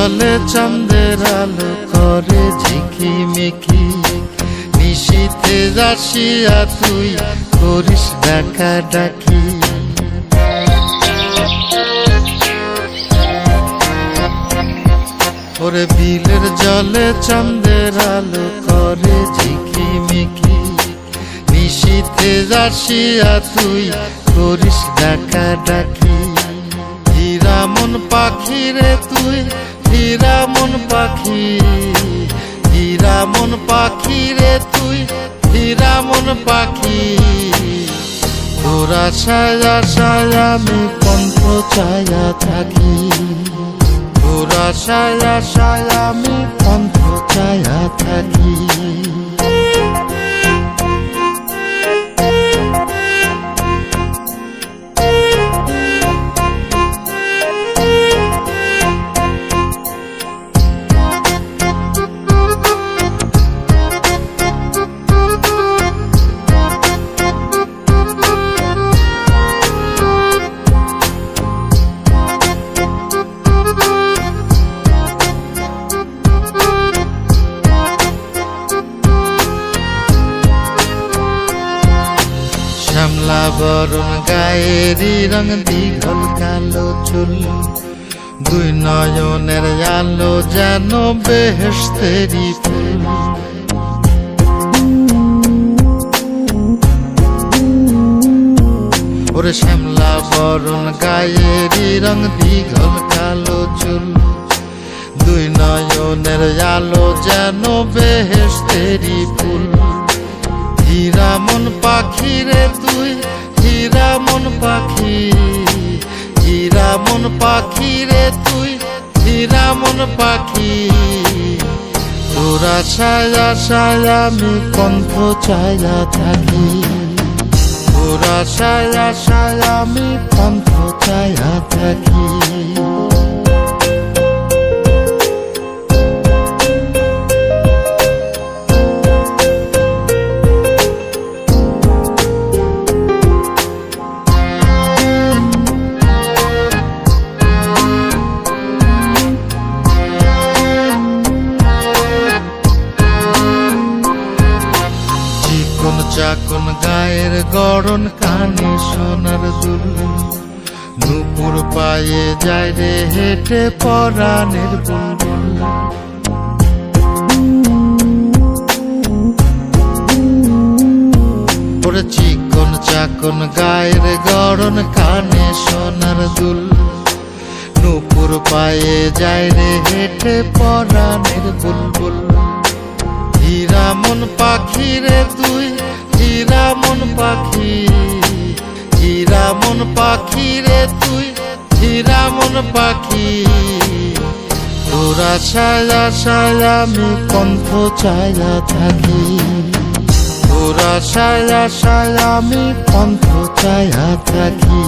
জলে চাঁদের আলো করে ঝিকিমিকি, নিশীথে আসিয়া তুই করিস ডাকা ডাকি। ওরে বিলের জলে চাঁদের আলো করে ঝিকিমিকি, নিশীথে আসিয়া তুই করিস ডাকা ডাকি। হীরা মন পাখি রে তুই, হীরা মন পাখি, হীরা মন পাখি রে তুই, হীরা মন পাখি। তোর আশায় আশায় আমি পন্থ চায়া থাকি, তোর আশায় আশায় আমি পন্থ চায়া থাকি। শ্যামলা বরণ গায়েরই রং, দীঘল কালো চুল, দুই নয়নের আলো যেন বেহেশতেরি ফুল। ওরে শ্যামলা বরণ গায়েরই রং, দীঘল কালো চুল, দুই নয়নের আলো যেন বেহেশতেরি ফুল। হীরা মন পাখি রে তুই, হীরা মন পাখি, হীরা মন পাখি রে তুই, হীরা মন পাখি। তোর আশায় আশায় আমি পন্থ চায়া থাকি, তোর আশায় আশায় আমি পন্থ চায়া থাকি। চাকন গায়ের গড়ন, কানে সোনার দুল, নুপুর পায়ে যায় রে হেঁটে পরাণের বুলবুল। ওরে চিকন চাকন গায়ের গড়ন, কানে সোনার দুল, নুপুর পায়ে যায় রে হেঁটে পরাণের বুলবুল। হীরা মন পাখি রে তুই, হীরা মন পাখি, হীরা মন পাখি রে তুই, হীরা মন পাখি। তোর আশায় আশায় আমি পন্থ চায়া থাকি, তোর আশায় আশায় আমি পন্থ চায়া থাকি।